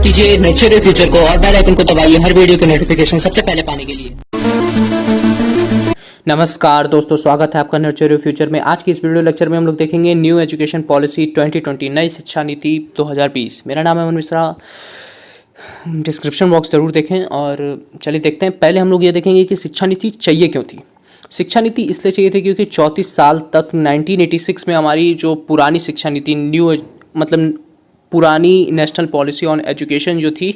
कीजिए nature future को और बेल आइकन को दबाइए हर वीडियो की नोटिफिकेशन सबसे पहले पाने के लिए। नमस्कार दोस्तों, स्वागत है आपका नर्चर फ्यूचर में। आज की इस वीडियो लेक्चर में हम लोग देखेंगे न्यू एजुकेशन पॉलिसी 2020, नई शिक्षा नीति 2020। मेरा नाम है अमन मिश्रा। डिस्क्रिप्शन बॉक्स जरूर देखें और चलिए देखते हैं। पहले हम लोग ये देखेंगे कि शिक्षा नीति चाहिए क्यों थी। शिक्षा नीति इसलिए चाहिए थी क्योंकि 34 साल तक 1986 में हमारी जो पुरानी शिक्षा नीति पुरानी नेशनल पॉलिसी ऑन एजुकेशन जो थी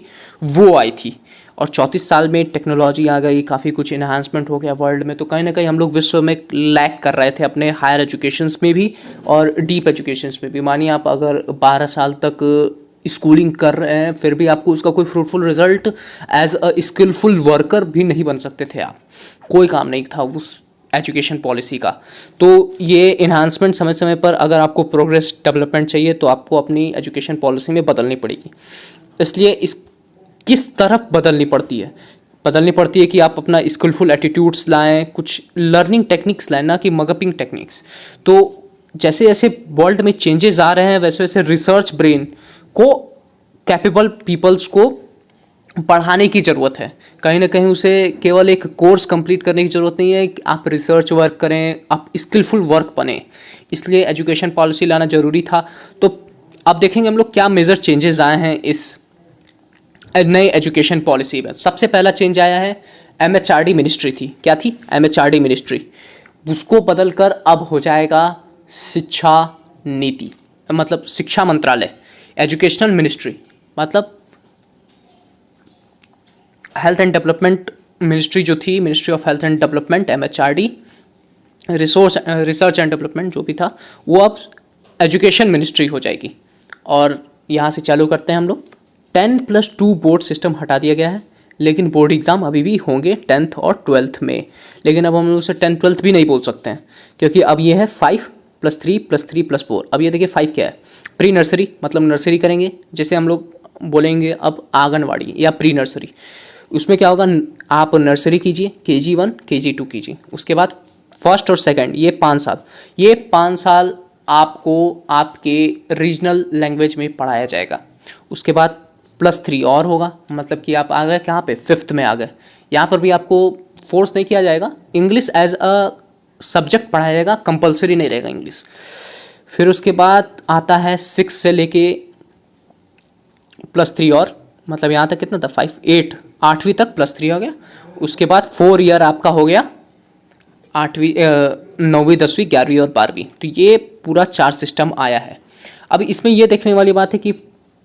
वो आई थी, और 34 साल में टेक्नोलॉजी आ गई, काफ़ी कुछ इन्हांसमेंट हो गया वर्ल्ड में। तो कहीं ना कहीं हम लोग विश्व में लैग कर रहे थे अपने हायर एजुकेशंस में भी और डीप एजुकेशंस में भी। मानिए आप अगर 12 साल तक स्कूलिंग कर रहे हैं फिर भी आपको उसका कोई fruitful result as a skillful worker भी नहीं बन सकते थे आप, कोई काम नहीं था उस एजुकेशन पॉलिसी का। तो ये इन्हांसमेंट समय समय पर, अगर आपको प्रोग्रेस डेवलपमेंट चाहिए तो आपको अपनी एजुकेशन पॉलिसी में बदलनी पड़ेगी। इसलिए इस किस तरफ बदलनी पड़ती है कि आप अपना स्किलफुल एटीट्यूड्स लाएं, कुछ लर्निंग टेक्निक्स लाएं, ना कि मगअपिंग टेक्निक्स। तो जैसे जैसे वर्ल्ड में चेंजेस आ रहे हैं वैसे वैसे रिसर्च ब्रेन को, कैपेबल पीपल्स को पढ़ाने की ज़रूरत है। कहीं ना कहीं उसे केवल एक कोर्स कंप्लीट करने की ज़रूरत नहीं है कि आप रिसर्च वर्क करें, आप स्किलफुल वर्क बने। इसलिए एजुकेशन पॉलिसी लाना ज़रूरी था। तो अब देखेंगे हम लोग क्या मेजर चेंजेस आए हैं इस नई एजुकेशन पॉलिसी में। सबसे पहला चेंज आया है एमएचआरडी मिनिस्ट्री थी। क्या थी? MHRD ministry. उसको बदलकर अब हो जाएगा शिक्षा नीति, मतलब शिक्षा मंत्रालय। एजुकेशनल मिनिस्ट्री मतलब हेल्थ एंड डेवलपमेंट मिनिस्ट्री जो थी, ministry of health and development, MHRD, research and development जो भी था, वो अब एजुकेशन मिनिस्ट्री हो जाएगी। और यहाँ से चालू करते हैं हम लोग। 10+2 बोर्ड सिस्टम हटा दिया गया है, लेकिन बोर्ड एग्ज़ाम अभी भी होंगे 10th और 12th में। लेकिन अब हम लोग उसे 10th 12th भी नहीं बोल सकते हैं, क्योंकि अब ये है 5+3+3+4। अब ये देखिए 5 क्या है? प्री नर्सरी, मतलब नर्सरी करेंगे, जैसे हम लोग बोलेंगे अब आंगनवाड़ी या प्री नर्सरी। उसमें क्या होगा, आप नर्सरी कीजिए, KG1 KG2 कीजिए, उसके बाद फर्स्ट और सेकंड, ये 5 साल। ये 5 साल आपको आपके रीजनल लैंग्वेज में पढ़ाया जाएगा। उसके बाद +3 और होगा, मतलब कि आप आ गए कहाँ पे? 5th में आ गए। यहाँ पर भी आपको फोर्स नहीं किया जाएगा, इंग्लिश एज अ सब्जेक्ट पढ़ाया जाएगा, कंपलसरी नहीं रहेगा इंग्लिश। फिर उसके बाद आता है 6 से लेके +3 और, मतलब यहाँ तक कितना था? 8वीं तक +3 हो गया। उसके बाद 4 ईयर आपका हो गया 8वीं 9वीं 10वीं 11वीं और 12वीं। तो ये पूरा 4 सिस्टम आया है। अब इसमें ये देखने वाली बात है कि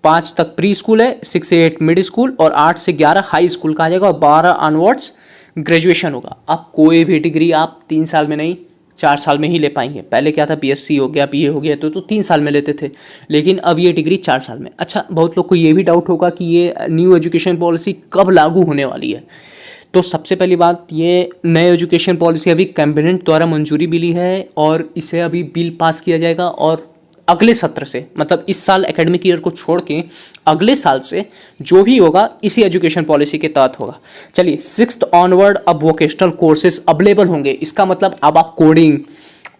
5 तक प्री स्कूल है, 6 से 8 मिड स्कूल और 8 से 11 हाई स्कूल का आ जाएगा और 12 ऑनवर्ड्स ग्रेजुएशन होगा। अब कोई भी डिग्री आप 3 साल में नहीं 4 साल में ही ले पाएंगे। पहले क्या था, BSc हो गया, BA हो गया, तो 3 साल में लेते थे, लेकिन अब ये डिग्री 4 साल में। अच्छा, बहुत लोग को ये भी डाउट होगा कि ये न्यू एजुकेशन पॉलिसी कब लागू होने वाली है। तो सबसे पहली बात, ये नए एजुकेशन पॉलिसी अभी कैबिनेट द्वारा मंजूरी मिली है और इसे अभी बिल पास किया जाएगा, और अगले सत्र से, मतलब इस साल एकेडमिक ईयर को छोड़ के अगले साल से जो भी होगा इसी एजुकेशन पॉलिसी के तहत होगा। चलिए, 6th ऑनवर्ड अब वोकेशनल कोर्सेज अवेलेबल होंगे। इसका मतलब अब आप कोडिंग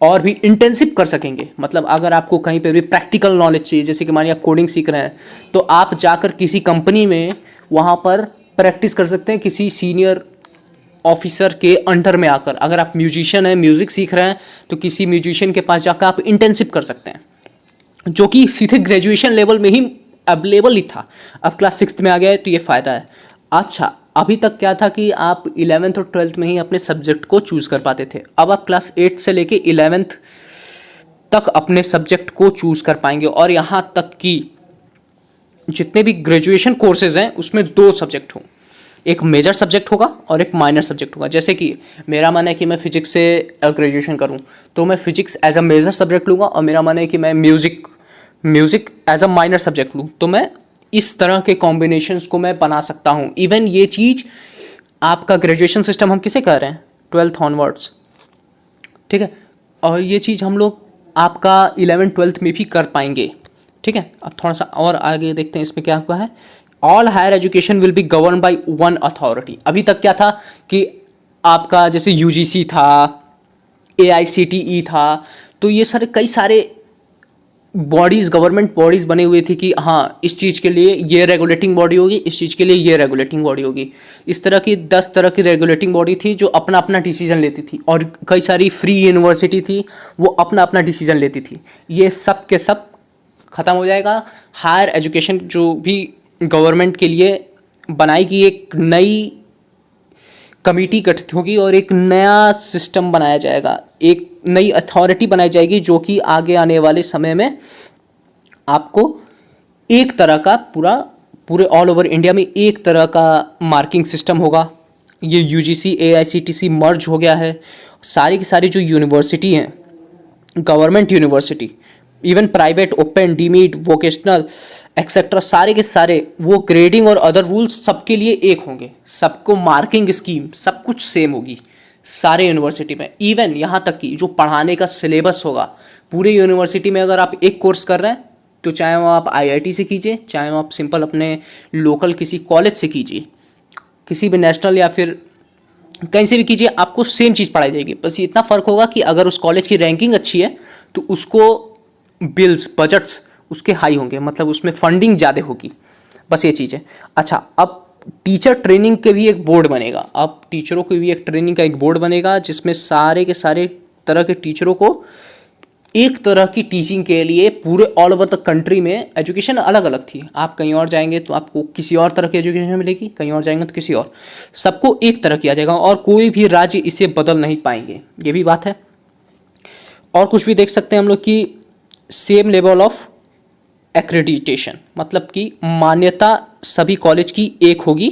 और भी इंटेंसिव कर सकेंगे। मतलब अगर आपको कहीं पे भी प्रैक्टिकल नॉलेज चाहिए, जैसे कि मानिए आप कोडिंग सीख रहे हैं, तो आप जाकर किसी कंपनी में वहाँ पर प्रैक्टिस कर सकते हैं, किसी सीनियर ऑफिसर के अंडर में आकर। अगर आप म्यूजिशियन हैं, म्यूजिक सीख रहे हैं, तो किसी म्यूजिशियन के पास जाकर आप इंटेंसिव कर सकते हैं, जो कि सीधे ग्रेजुएशन लेवल में ही अवेलेबल ही था। अब क्लास 6th में आ गया है, तो ये फ़ायदा है। अच्छा, अभी तक क्या था कि आप 11th और 12th में ही अपने सब्जेक्ट को चूज़ कर पाते थे। अब आप क्लास 8 से लेके 11th तक अपने सब्जेक्ट को चूज़ कर पाएंगे, और यहाँ तक कि जितने भी ग्रेजुएशन कोर्सेज हैं उसमें 2 सब्जेक्ट हों, एक मेजर सब्जेक्ट होगा और एक माइनर सब्जेक्ट होगा। जैसे कि मेरा मन है कि मैं फिजिक्स से ग्रेजुएशन करूं, तो मैं physics as a major subject लूँगा, और मेरा मन है कि मैं music as a minor subject लूँ। तो मैं इस तरह के कॉम्बिनेशंस को मैं बना सकता हूँ। इवन ये चीज़ आपका ग्रेजुएशन सिस्टम हम किसे कह रहे हैं? 12th ऑनवर्ड्स, ठीक है। और ये चीज़ हम लोग आपका 11th 12th में भी कर पाएंगे, ठीक है। अब थोड़ा सा और आगे देखते हैं इसमें क्या हुआ है। All higher education will be govern by one authority. अभी तक क्या था कि आपका जैसे UGC था, AICTE था, तो ये सारे कई सारे बॉडीज, गवर्नमेंट बॉडीज बनी हुई थी कि हाँ इस चीज़ के लिए ये रेगुलेटिंग बॉडी होगी, इस चीज़ के लिए ये रेगुलेटिंग बॉडी होगी। इस तरह की 10 तरह की रेगुलेटिंग बॉडी थी जो अपना अपना डिसीजन लेती थी, और कई सारी फ्री यूनिवर्सिटी थी वो अपना अपना डिसीजन लेती थी। ये सब के सब ख़त्म हो जाएगा। हायर एजुकेशन जो भी गवर्नमेंट के लिए बनाएगी, एक नई कमेटी गठित होगी और एक नया सिस्टम बनाया जाएगा, एक नई अथॉरिटी बनाई जाएगी जो कि आगे आने वाले समय में आपको एक तरह का पूरे ऑल ओवर इंडिया में एक तरह का मार्किंग सिस्टम होगा। ये यूजीसी एआईसीटीई मर्ज हो गया है। सारी की सारी जो यूनिवर्सिटी हैं, government university, even private, open, deemed, vocational etcetera, सारे के सारे वो ग्रेडिंग और अदर रूल्स सबके लिए एक होंगे। सबको मार्किंग स्कीम सब कुछ सेम होगी सारे यूनिवर्सिटी में। इवन यहाँ तक कि जो पढ़ाने का सिलेबस होगा पूरे यूनिवर्सिटी में, अगर आप एक कोर्स कर रहे हैं तो चाहे वो आप आईआईटी से कीजिए, चाहे वो आप सिंपल अपने लोकल किसी कॉलेज से कीजिए, किसी भी नेशनल या फिर कहीं से भी कीजिए, आपको सेम चीज़ पढ़ाई जाएगी। बस इतना फ़र्क होगा कि अगर उस कॉलेज की रैंकिंग अच्छी है तो उसको बिल्स, बजट्स उसके हाई होंगे, मतलब उसमें फंडिंग ज़्यादा होगी। बस ये चीज़ है। अच्छा, अब टीचर ट्रेनिंग के भी एक बोर्ड बनेगा। अब टीचरों की भी एक ट्रेनिंग का एक बोर्ड बनेगा जिसमें सारे के सारे तरह के टीचरों को एक तरह की टीचिंग के लिए पूरे ऑल ओवर द कंट्री में एजुकेशन अलग अलग थी। आप कहीं और जाएंगे तो आपको किसी और तरह की एजुकेशन मिलेगी, कहीं और जाएंगे तो किसी और, सबको एक तरह किया जाएगा और कोई भी राज्य इसे बदल नहीं पाएंगे, ये भी बात है। और कुछ भी देख सकते हैं हम लोग कि सेम लेवल ऑफ एक्रेडिटेशन, मतलब कि मान्यता सभी कॉलेज की एक होगी,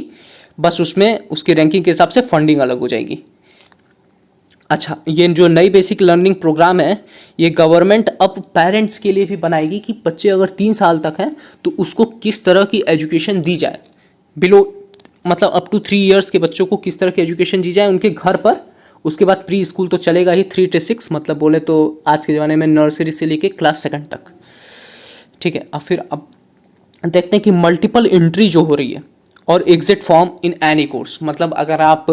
बस उसमें उसकी रैंकिंग के हिसाब से फंडिंग अलग हो जाएगी। अच्छा, ये जो नई बेसिक लर्निंग प्रोग्राम है ये गवर्नमेंट अब पेरेंट्स के लिए भी बनाएगी कि बच्चे अगर 3 साल तक हैं तो उसको किस तरह की एजुकेशन दी जाए, बिलो मतलब अप टू 3 ईयर्स के बच्चों को किस तरह की एजुकेशन दी जाए उनके घर पर। उसके बाद प्री स्कूल तो चलेगा ही, 3 से 6, मतलब बोले तो आज के ज़माने में नर्सरी से लेके क्लास 2 तक, ठीक है। अब देखते हैं कि मल्टीपल एंट्री जो हो रही है और exit form in any course, मतलब अगर आप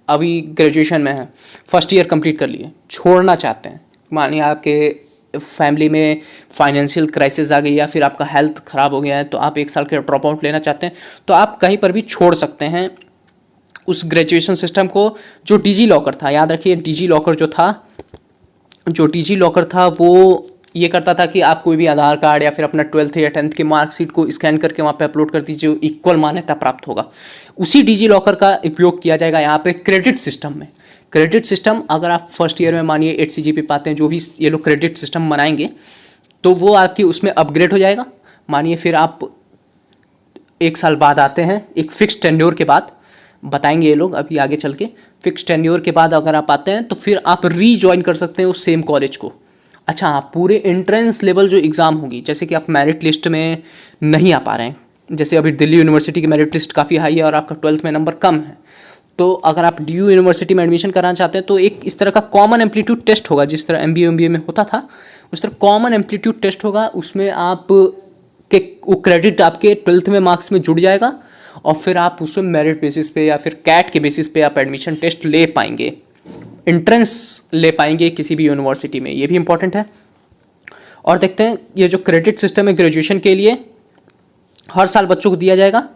अभी ग्रेजुएशन में हैं, फर्स्ट ईयर कंप्लीट कर लिए, छोड़ना चाहते हैं, मानिए आपके फैमिली में फाइनेंशियल क्राइसिस आ गई या फिर आपका हेल्थ ख़राब हो गया है तो आप 1 साल के ड्रॉप आउट लेना चाहते हैं, तो आप कहीं पर भी छोड़ सकते हैं उस ग्रेजुएशन सिस्टम को जो डिजी लॉकर था। याद रखिए, डिजी लॉकर था वो ये करता था कि आप कोई भी आधार कार्ड या फिर अपना 12th या 10th की मार्कशीट को स्कैन करके वहाँ पे अपलोड कर दीजिए, इक्वल मान्यता प्राप्त होगा। उसी डिजी लॉकर का उपयोग किया जाएगा यहाँ पे क्रेडिट सिस्टम में। क्रेडिट सिस्टम, अगर आप फर्स्ट ईयर में मानिए 8 CGP पाते हैं, जो भी ये लोग क्रेडिट सिस्टम बनाएंगे तो वो आपकी उसमें अपग्रेड हो जाएगा। मानिए फिर आप 1 साल बाद आते हैं, एक फिक्स टेन्योर के बाद, बताएंगे ये लोग अभी आगे चल के, फिक्स टेन्योर के बाद अगर आप आते हैं तो फिर आप रीजॉइन कर सकते हैं उस सेम कॉलेज को। अच्छा हाँ, पूरे एंट्रेंस लेवल जो एग्ज़ाम होगी, जैसे कि आप मेरिट लिस्ट में नहीं आ पा रहे हैं, जैसे अभी दिल्ली यूनिवर्सिटी की मेरिट लिस्ट काफ़ी हाई है और आपका 12th में नंबर कम है, तो अगर आप DU यूनिवर्सिटी में एडमिशन कराना चाहते हैं तो एक इस तरह का कॉमन एम्पलीट्यूड टेस्ट होगा, जिस तरह MBA में होता था उस तरह कॉमन एम्पलीट्यूड टेस्ट होगा। उसमें आप के वो क्रेडिट आपके 12th में मार्क्स में जुड़ जाएगा और फिर आप उसमें मेरिट बेसिस पे या फिर कैट के बेसिस पे आप एडमिशन टेस्ट ले पाएंगे, एंट्रेंस ले पाएंगे किसी भी यूनिवर्सिटी में, ये भी इंपॉर्टेंट है। और देखते हैं ये जो क्रेडिट सिस्टम है ग्रेजुएशन के लिए, हर साल बच्चों को दिया जाएगा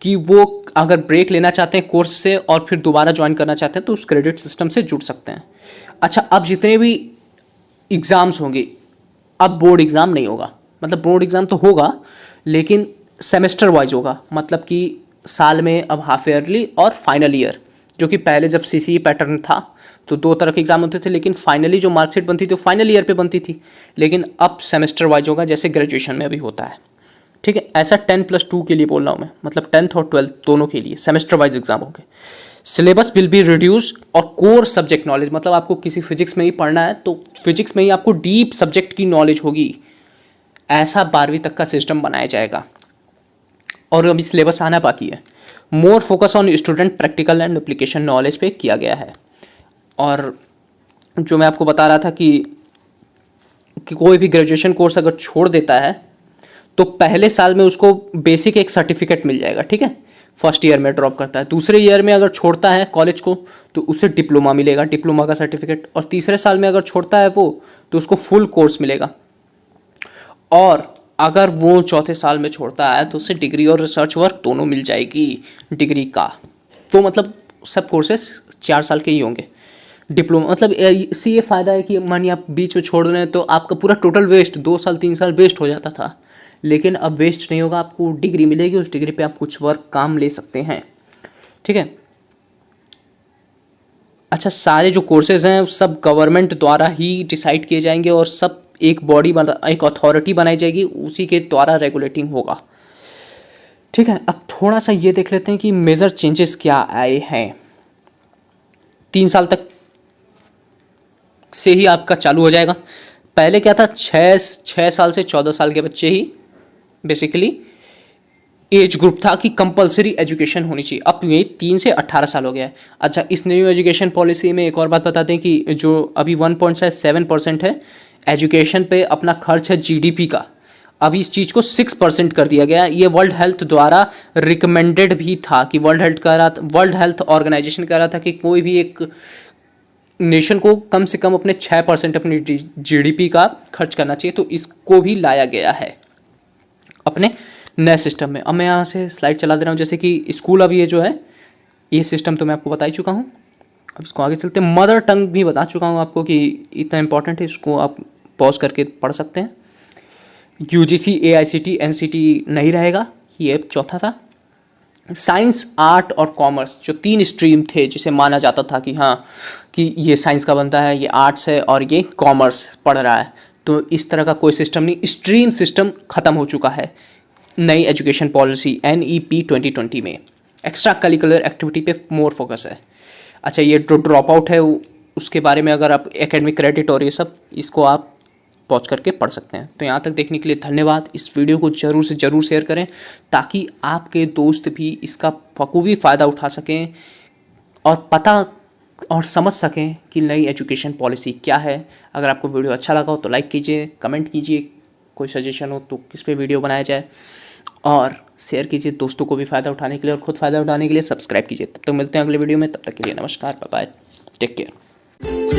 कि वो अगर ब्रेक लेना चाहते हैं कोर्स से और फिर दोबारा ज्वाइन करना चाहते हैं तो उस क्रेडिट सिस्टम से जुड़ सकते हैं। अच्छा, अब जितने भी एग्ज़ाम्स होंगे, अब बोर्ड एग्ज़ाम नहीं होगा, मतलब बोर्ड एग्ज़ाम तो होगा लेकिन सेमेस्टर वाइज होगा, मतलब कि साल में अब हाफ ईयरली और फाइनल ईयर, जो कि पहले जब CCE पैटर्न था तो 2 तरह के एग्जाम होते थे, लेकिन फाइनली जो मार्कशीट बनती थी वो फाइनल ईयर पे बनती थी, लेकिन अब सेमेस्टर वाइज होगा जैसे ग्रेजुएशन में अभी होता है, ठीक है। ऐसा 10+2 के लिए बोल रहा हूँ मैं, मतलब 10th और 12th दोनों के लिए सेमेस्टर वाइज एग्जाम होंगे। सिलेबस विल बी रिड्यूस और कोर सब्जेक्ट नॉलेज, मतलब आपको किसी फिजिक्स में ही पढ़ना है तो फिजिक्स में ही आपको डीप सब्जेक्ट की नॉलेज होगी, ऐसा 12वीं तक का सिस्टम बनाया जाएगा। और अभी सिलेबस आना बाकी है। More focus on student practical and application knowledge पे किया गया है। और जो मैं आपको बता रहा था कि कोई भी ग्रेजुएशन कोर्स अगर छोड़ देता है तो पहले साल में उसको बेसिक एक सर्टिफिकेट मिल जाएगा, ठीक है। फर्स्ट ईयर में ड्रॉप करता है, दूसरे ईयर में अगर छोड़ता है कॉलेज को तो उसे डिप्लोमा मिलेगा, डिप्लोमा का सर्टिफिकेट, और तीसरे साल में अगर छोड़ता है वो तो उसको फुल कोर्स मिलेगा, और अगर वो चौथे साल में छोड़ता है तो उसे डिग्री और रिसर्च वर्क दोनों मिल जाएगी डिग्री का। तो मतलब सब कोर्सेस 4 साल के ही होंगे। डिप्लोमा मतलब इससे ये फ़ायदा है कि मानिए आप बीच में छोड़ रहे हैं तो आपका पूरा टोटल वेस्ट 2 साल 3 साल वेस्ट हो जाता था, लेकिन अब वेस्ट नहीं होगा, आपको डिग्री मिलेगी, उस डिग्री पे आप कुछ वर्क काम ले सकते हैं। ठीक है। अच्छा, सारे जो कोर्सेज हैं सब गवर्नमेंट द्वारा ही डिसाइड किए जाएंगे और सब एक बॉडी एक अथॉरिटी बनाई जाएगी, उसी के द्वारा रेगुलेटिंग होगा। ठीक है। अब थोड़ा सा ये देख लेते हैं कि मेजर चेंजेस क्या आए हैं। 3 साल तक से ही आपका चालू हो जाएगा। पहले क्या था, 6 साल से 14 साल के बच्चे ही बेसिकली एज ग्रुप था कि कंपलसरी एजुकेशन होनी चाहिए। अब ये 3 से 18 साल हो गया है। अच्छा, इस न्यू एजुकेशन पॉलिसी में एक और बात बता दें कि जो अभी 1.7% है एजुकेशन पे अपना खर्च है जीडीपी का, अभी इस चीज़ को 6% कर दिया गया। ये वर्ल्ड हेल्थ द्वारा रिकमेंडेड भी था कि वर्ल्ड हेल्थ ऑर्गेनाइजेशन कह रहा था कि कोई भी एक नेशन को कम से कम अपने 6% अपनी जीडीपी का खर्च करना चाहिए। तो इसको भी लाया गया है अपने नए सिस्टम में। अब मैं यहाँ से स्लाइड चला दे रहा हूँ, जैसे कि स्कूल अब ये जो है ये सिस्टम तो मैं आपको बता ही चुका हूँ। अब इसको आगे चलते हैं। मदर टंग भी बता चुका हूँ आपको कि इतना इंपॉर्टेंट है, इसको आप पॉज करके पढ़ सकते हैं। यूजीसी एआईसीटी एनसीटी नहीं रहेगा, ये चौथा था। साइंस आर्ट और कॉमर्स जो 3 स्ट्रीम थे जिसे माना जाता था कि हाँ कि ये साइंस का बनता है, ये आर्ट्स है और ये कॉमर्स पढ़ रहा है, तो इस तरह का कोई सिस्टम नहीं, स्ट्रीम सिस्टम ख़त्म हो चुका है नई एजुकेशन पॉलिसी NEP 2020 में। एक्स्ट्रा करिकुलर एक्टिविटी पे मोर फोकस है। अच्छा, ये जो ड्रॉप आउट है उसके बारे में अगर आप एकेडमिक क्रेडिट और ये सब, इसको आप पॉज करके पढ़ सकते हैं। तो यहाँ तक देखने के लिए धन्यवाद। इस वीडियो को ज़रूर से ज़रूर शेयर करें ताकि आपके दोस्त भी इसका बखूबी फ़ायदा उठा सकें और पता और समझ सकें कि नई एजुकेशन पॉलिसी क्या है। अगर आपको वीडियो अच्छा लगा हो तो लाइक कीजिए, कमेंट कीजिए, कोई सजेशन हो तो किस पे वीडियो बनाया जाए, और शेयर कीजिए दोस्तों को भी फ़ायदा उठाने के लिए और खुद फ़ायदा उठाने के लिए सब्सक्राइब कीजिए। तब तक मिलते हैं अगले वीडियो में, तब तक के लिए नमस्कार, बाय बाय, टेक केयर।